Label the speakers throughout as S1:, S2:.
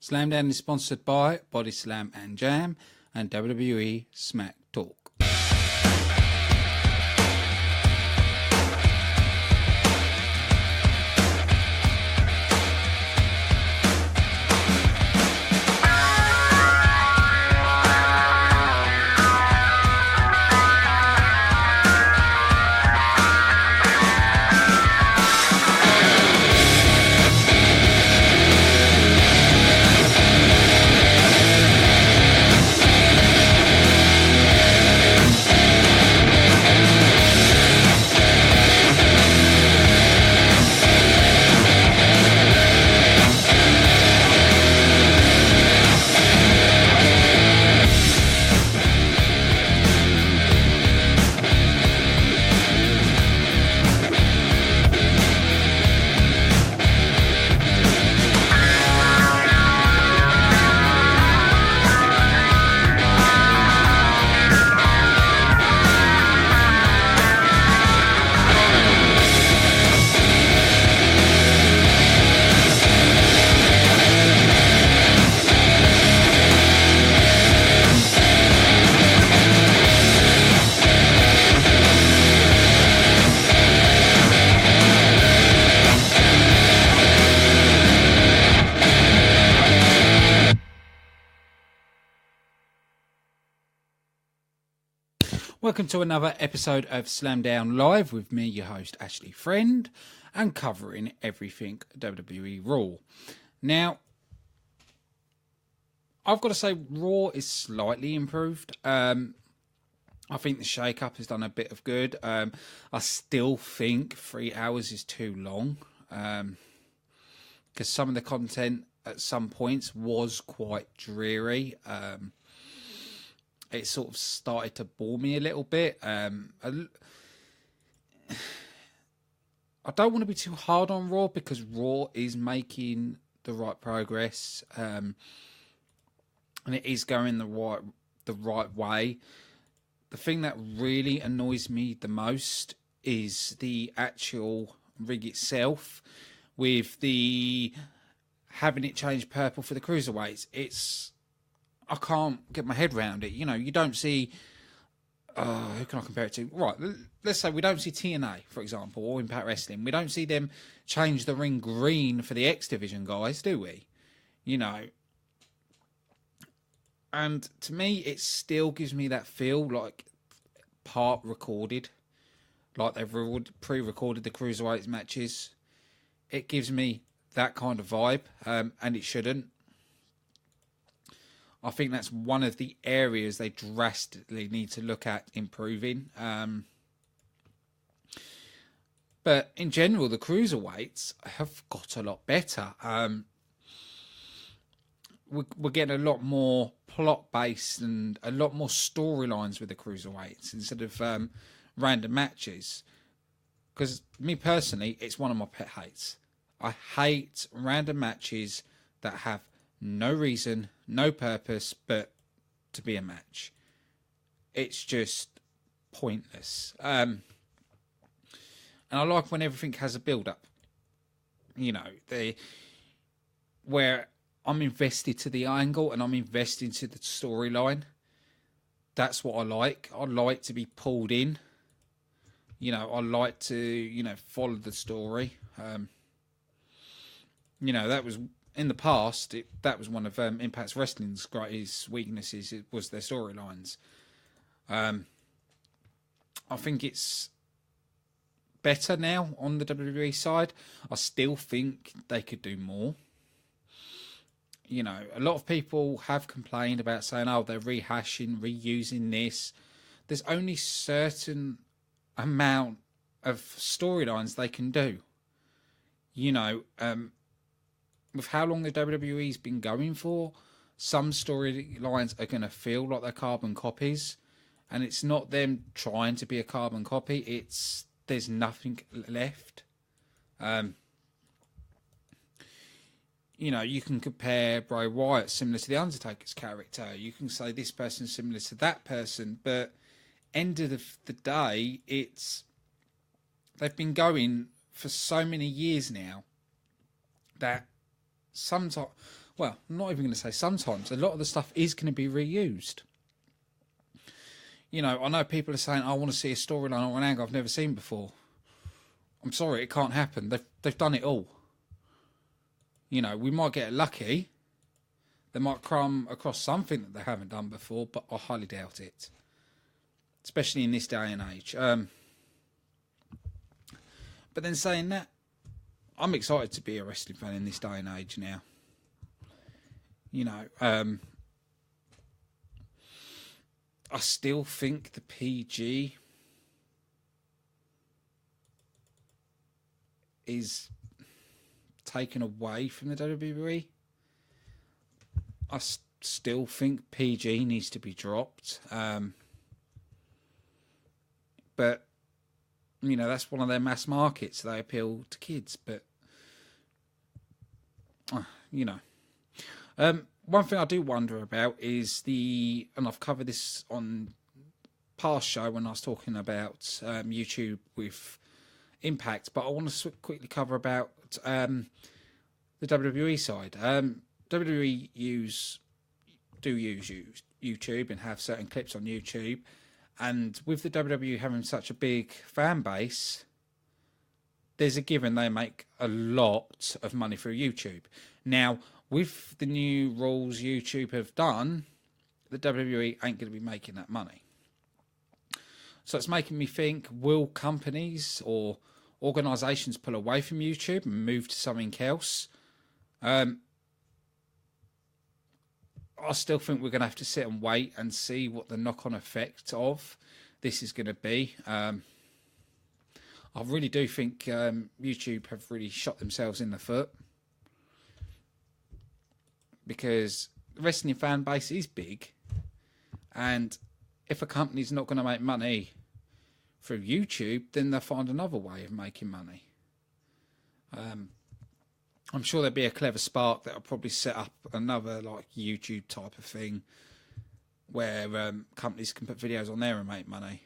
S1: Slamdown is sponsored by Body Slam and Jam and WWE Smack Talk. Welcome to another episode of Slamdown Live with me, your host, Ashley Friend, and covering everything WWE RAW. Now, I've got to say, RAW is slightly improved. I think the shake-up has done a bit of good. I still think 3 hours is too long, because some of the content at some points was quite dreary. It sort of started to bore me a little bit. I don't want to be too hard on Raw because Raw is making the right progress, and it is going the right way. The thing that really annoys me the most is the actual rig itself, with the having it change purple for the cruiserweights. I can't get my head around it. You know, you don't see... who can I compare it to? Right, let's say we don't see TNA, for example, or Impact Wrestling. We don't see them change the ring green for the X Division guys, do we? You know. And to me, it still gives me that feel like part recorded. Like they've pre-recorded the Cruiserweights matches. It gives me that kind of vibe, and it shouldn't. I think that's one of the areas they drastically need to look at improving. But in general, the cruiserweights have got a lot better. We're getting a lot more plot-based and a lot more storylines with the cruiserweights instead of random matches. Because me personally, it's one of my pet hates. I hate random matches that have no reason, no purpose, but to be a match. It's just pointless. And I like when everything has a build-up. You know, where I'm invested to the angle and I'm invested to the storyline. That's what I like. I like to be pulled in. You know, I like to, follow the story. That was... In the past, that was one of Impact Wrestling's greatest weaknesses. It was their storylines. I think it's better now on the WWE side. I still think they could do more. You know, a lot of people have complained about saying, oh, they're rehashing, reusing this. There's only certain amount of storylines they can do. You know, with how long the WWE's been going for, some storylines are going to feel like they're carbon copies. And it's not them trying to be a carbon copy. It's there's nothing left. You can compare Bray Wyatt similar to The Undertaker's character. You can say this person's similar to that person. But end of the day, they've been going for so many years now that sometimes well, I'm not even going to say sometimes, a lot of the stuff is going to be reused. You know, I know people are saying, I want to see a storyline or an angle I've never seen before. I'm sorry, it can't happen. They've done it all. You know, we might get lucky. They might come across something that they haven't done before, but I highly doubt it. Especially in this day and age. But then saying that, I'm excited to be a wrestling fan in this day and age now. You know, I still think the PG is taken away from the WWE. I still think PG needs to be dropped. But, you know, that's one of their mass markets. They appeal to kids. But, you know. One thing I do wonder about is and I've covered this on past show when I was talking about YouTube with Impact, but I want to quickly cover about the WWE side. WWE do use YouTube and have certain clips on YouTube, and with the WWE having such a big fan base, there's a given they make a lot of money through YouTube. Now, with the new rules YouTube have done, the WWE ain't going to be making that money. So it's making me think, will companies or organisations pull away from YouTube and move to something else? I still think we're going to have to sit and wait and see what the knock-on effect of this is going to be. I really do think YouTube have really shot themselves in the foot, because the wrestling fan base is big, and if a company's not going to make money through YouTube, then they'll find another way of making money. I'm sure there'll be a clever spark that'll probably set up another like YouTube type of thing where companies can put videos on there and make money.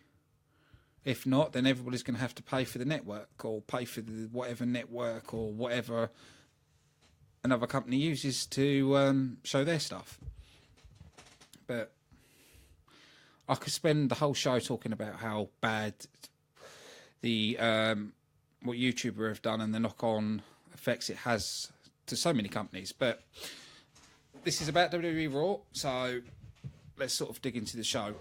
S1: If not, then everybody's going to have to pay for the network, or pay for the whatever network or whatever another company uses to show their stuff. But I could spend the whole show talking about how bad the what YouTuber have done and the knock-on effects it has to so many companies. But this is about WWE RAW, so let's sort of dig into the show.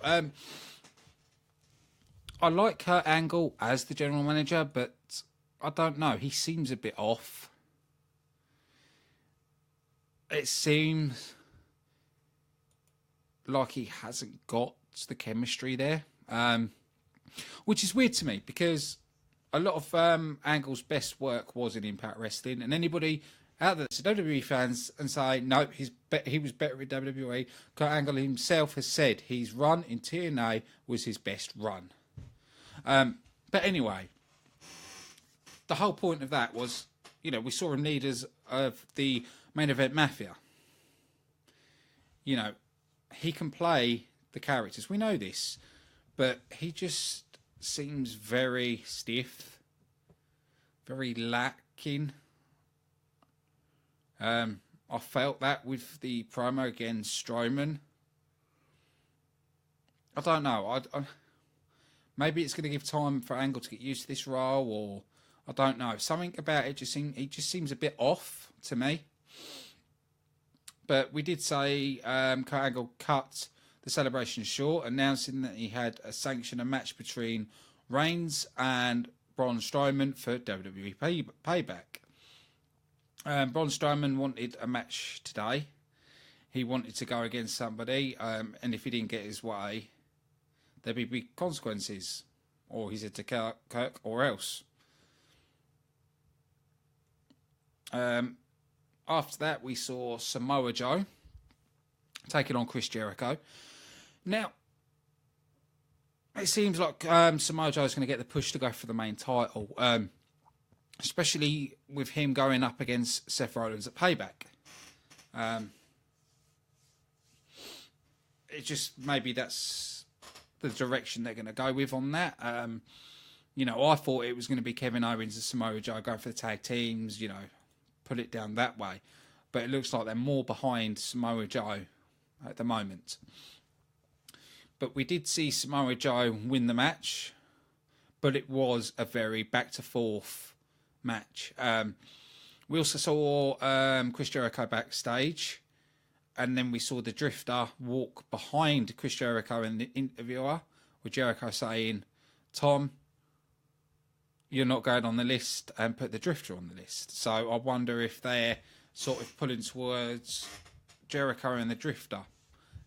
S1: I like Kurt Angle as the general manager, but I don't know. He seems a bit off. It seems like he hasn't got the chemistry there, which is weird to me, because a lot of Angle's best work was in Impact Wrestling, and anybody out there that's WWE fans and say, no, he was better with WWE, Kurt Angle himself has said his run in TNA was his best run. But anyway, the whole point of that was, you know, we saw him leaders of the Main Event Mafia. You know, he can play the characters. We know this, but he just seems very stiff, very lacking. I felt that with the promo against Strowman. I don't know. Maybe it's going to give time for Angle to get used to this role, or I don't know. Something about it it just seems a bit off to me. But we did say Kurt Angle cut the celebration short, announcing that he had sanctioned a match between Reigns and Braun Strowman for WWE Payback. Braun Strowman wanted a match today. He wanted to go against somebody, and if he didn't get his way, there'd be big consequences. Or he said to Kirk, or else. After that, we saw Samoa Joe taking on Chris Jericho. Now, it seems like Samoa Joe is going to get the push to go for the main title, especially with him going up against Seth Rollins at Payback. It just, maybe that's the direction they're going to go with on that. You know, I thought it was going to be Kevin Owens and Samoa Joe going for the tag teams, you know, put it down that way. but it looks like they're more behind Samoa Joe at the moment. But we did see Samoa Joe win the match, but it was a very back-to-forth match. We also saw Chris Jericho backstage, and then we saw the Drifter walk behind Chris Jericho and the interviewer, with Jericho saying, "Tom, you're not going on the list," and put the Drifter on the list. So I wonder if they're sort of pulling towards Jericho and the Drifter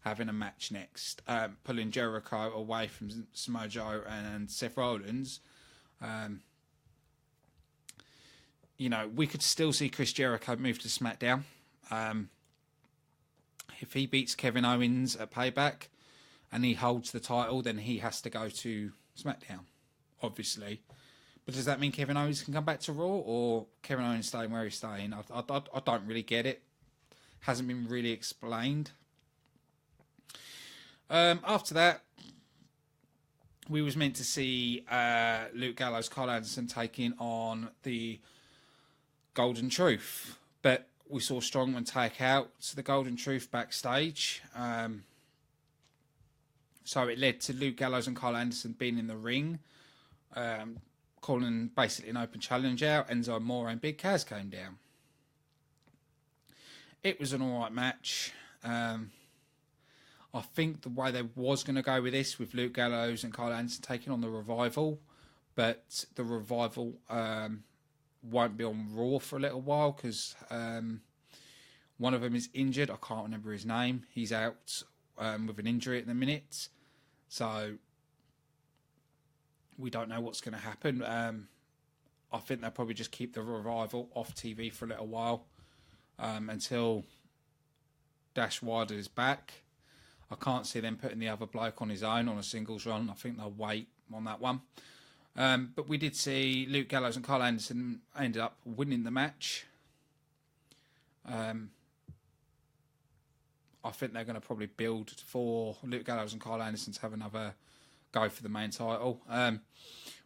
S1: having a match next, pulling Jericho away from Samoa Joe and Seth Rollins. You know, we could still see Chris Jericho move to SmackDown. If he beats Kevin Owens at Payback and he holds the title, then he has to go to SmackDown, obviously. But does that mean Kevin Owens can come back to Raw, or Kevin Owens staying where he's staying? I don't really get it. Hasn't been really explained. After that, we was meant to see Luke Gallows, Carl Anderson taking on the Golden Truth, but we saw Strongman take out the Golden Truth backstage. So it led to Luke Gallows and Carl Anderson being in the ring, calling basically an open challenge out. Enzo Amore and Big Kaz came down. It was an alright match. I think the way they was going to go with this, with Luke Gallows and Carl Anderson taking on the Revival, but the Revival won't be on Raw for a little while because one of them is injured. I can't remember his name. He's out with an injury at the minute. So we don't know what's going to happen. I think they'll probably just keep the Revival off TV for a little while until Dash Wilder is back. I can't see them putting the other bloke on his own on a singles run. I think they'll wait on that one. But we did see Luke Gallows and Carl Anderson ended up winning the match. I think they're going to probably build for Luke Gallows and Carl Anderson to have another go for the main title.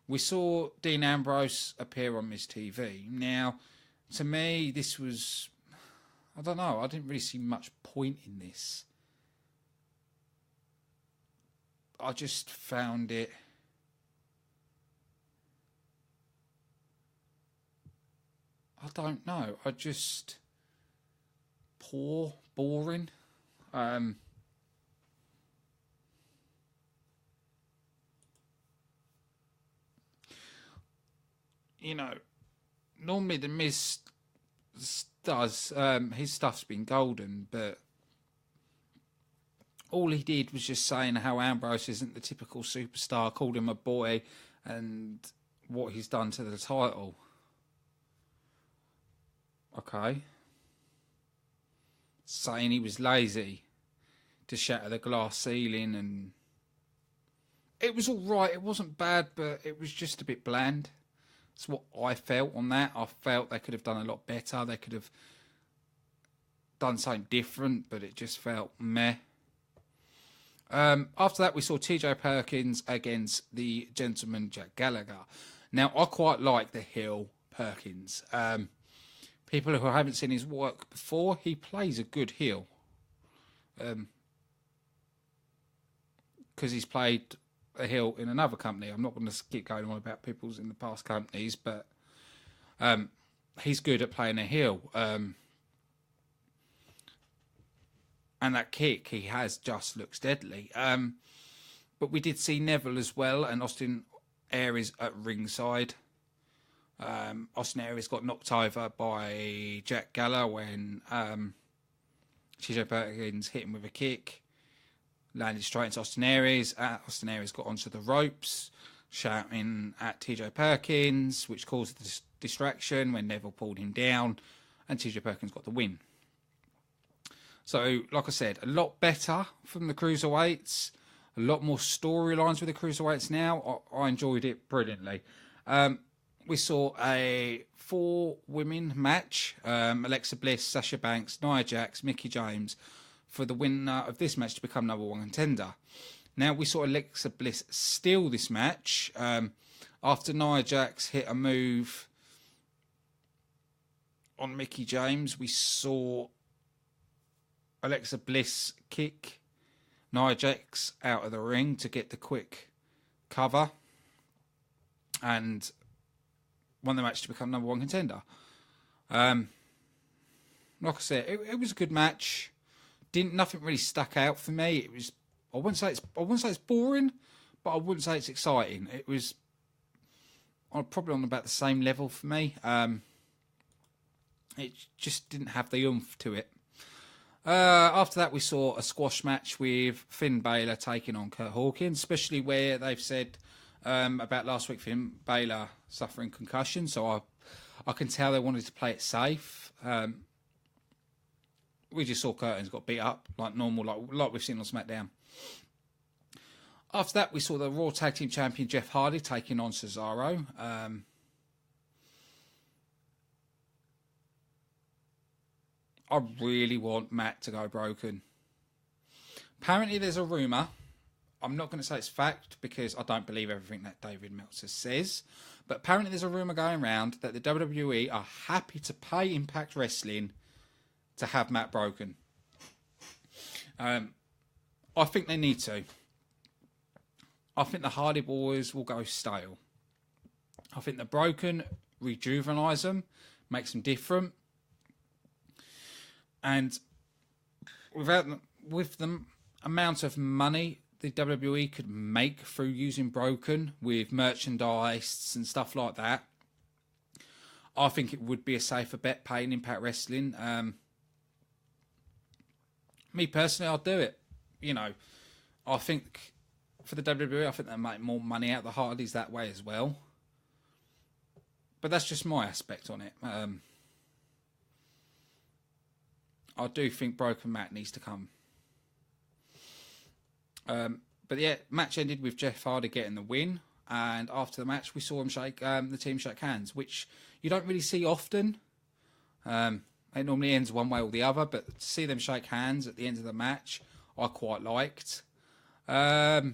S1: We saw Dean Ambrose appear on Miz TV. Now, to me, this was... I don't know. I didn't really see much point in this. I just found it... I don't know. I just... boring. You know, normally the Miz does, his stuff's been golden, but all he did was just saying how Ambrose isn't the typical superstar, called him a boy, and what he's done to the title. Okay. Saying he was lazy to shatter the glass ceiling, and it was all right. It wasn't bad, but it was just a bit bland. That's what I felt on that. I felt they could have done a lot better. They could have done something different, but it just felt meh. After that, we saw TJ Perkins against the gentleman Jack Gallagher. Now, I quite like the heel Perkins. People who haven't seen his work before, he plays a good heel. Because he's played a heel in another company. I'm not going to keep going on about people's in the past companies, but he's good at playing a heel. And that kick he has just looks deadly. But we did see Neville as well, and Austin Aries at ringside. Austin Aries got knocked over by Jack Gallagher when TJ Perkins hit him with a kick. Landed straight into Austin Aries. Austin Aries got onto the ropes, shouting at TJ Perkins, which caused a distraction when Neville pulled him down, and TJ Perkins got the win. So, like I said, a lot better from the Cruiserweights. A lot more storylines with the Cruiserweights now. I enjoyed it brilliantly. We saw a 4-women match. Alexa Bliss, Sasha Banks, Nia Jax, Mickie James, for the winner of this match to become number 1 contender. Now, we saw Alexa Bliss steal this match after Nia Jax hit a move on Mickie James. We saw Alexa Bliss kick Nia Jax out of the ring to get the quick cover and won the match to become number 1 contender. Like I said, it was a good match. Nothing really stuck out for me. It was I wouldn't say it's boring, but I wouldn't say it's exciting. It was probably on about the same level for me. It just didn't have the oomph to it. After that, we saw a squash match with Finn Balor taking on Kurt Hawkins, especially where they've said about last week Finn Balor suffering concussion. So I can tell they wanted to play it safe. We just saw Curtin's got beat up like normal, like we've seen on SmackDown. After that, we saw the Raw Tag Team Champion Jeff Hardy taking on Cesaro. I really want Matt to go broken. Apparently, there's a rumour. I'm not going to say it's fact because I don't believe everything that David Meltzer says. But apparently, there's a rumour going around that the WWE are happy to pay Impact Wrestling to have Matt broken. I think they need to. I think the Hardy Boys will go stale. I think the broken rejuvenise them, makes them different. And with the amount of money the WWE could make through using broken with merchandise and stuff like that, I think it would be a safer bet paying Impact Wrestling. Me personally, I'll do it. You know, I think for the WWE, I think they make more money out of the Hardys that way as well. But that's just my aspect on it. I do think Broken Matt needs to come. But yeah, match ended with Jeff Hardy getting the win. And after the match, we saw him the team shake hands, which you don't really see often. It normally ends one way or the other, but to see them shake hands at the end of the match, I quite liked. Again,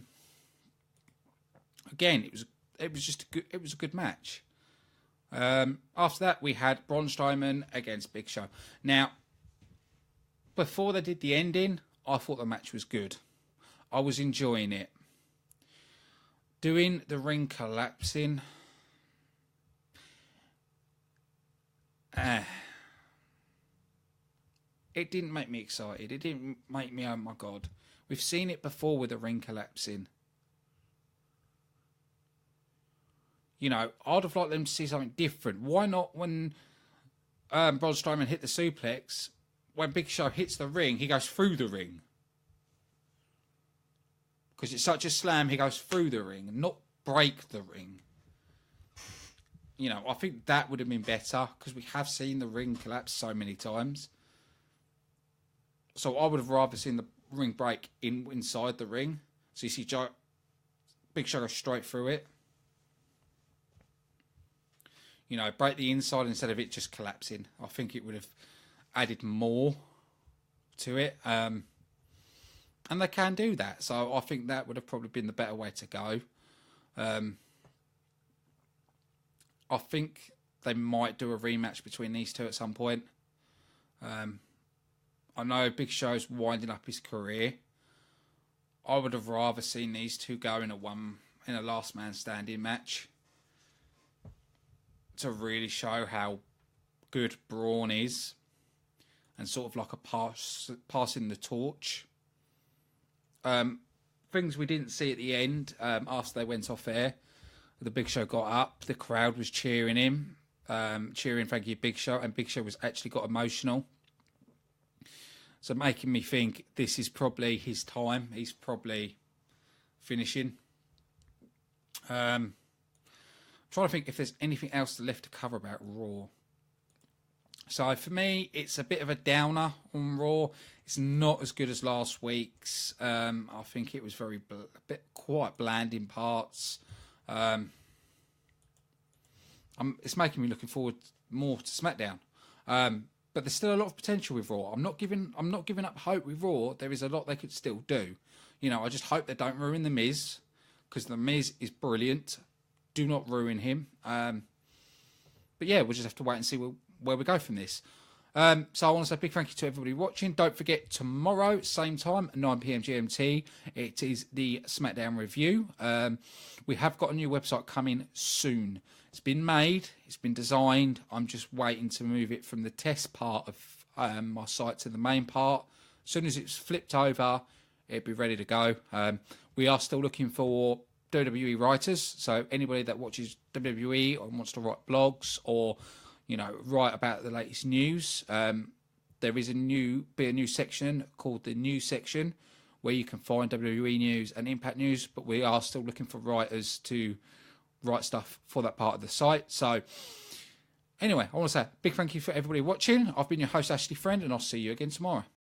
S1: it was a good match. After that, we had Braun Strowman against Big Show. Now, before they did the ending, I thought the match was good. I was enjoying it. Doing the ring collapsing, it didn't make me excited. It didn't make me, oh my God. We've seen it before with the ring collapsing. You know, I'd have liked them to see something different. Why not when Braun Strowman hit the suplex, when Big Show hits the ring, he goes through the ring? Because it's such a slam, he goes through the ring, not break the ring. You know, I think that would have been better, because we have seen the ring collapse so many times. So I would have rather seen the ring break inside the ring. So you see Big Show go straight through it. You know, break the inside instead of it just collapsing. I think it would have added more to it. And they can do that. So I think that would have probably been the better way to go. I think they might do a rematch between these two at some point. I know Big Show's winding up his career. I would have rather seen these two go in a last man standing match to really show how good Braun is and sort of like a passing the torch. Things we didn't see at the end after they went off air. The Big Show got up. The crowd was cheering him, cheering "Thank you, Big Show," and Big Show was actually got emotional. So making me think this is probably his time. He's probably finishing. I'm trying to think if there's anything else left to cover about Raw. So for me, it's a bit of a downer on Raw. It's not as good as last week's. I think it was quite bland in parts. It's making me looking forward more to SmackDown. But there's still a lot of potential with Raw. I'm not giving up hope with Raw. There is a lot they could still do. You know, I just hope they don't ruin The Miz, because The Miz is brilliant. Do not ruin him. But yeah, we'll just have to wait and see where we go from this. So I want to say a big thank you to everybody watching. Don't forget, tomorrow, same time, 9 p.m. GMT, it is the Smackdown review. We have got a new website coming soon. It's been made, it's been designed. I'm just waiting to move it from the test part of my site to the main part. As soon as it's flipped over, it'll be ready to go. We are still looking for WWE writers, so anybody that watches WWE or wants to write blogs or write about the latest news. There is a new section called the news section where you can find WWE news and Impact news, but we are still looking for writers to write stuff for that part of the site. So anyway, I want to say a big thank you for everybody watching. I've been your host, Ashley Friend, and I'll see you again tomorrow.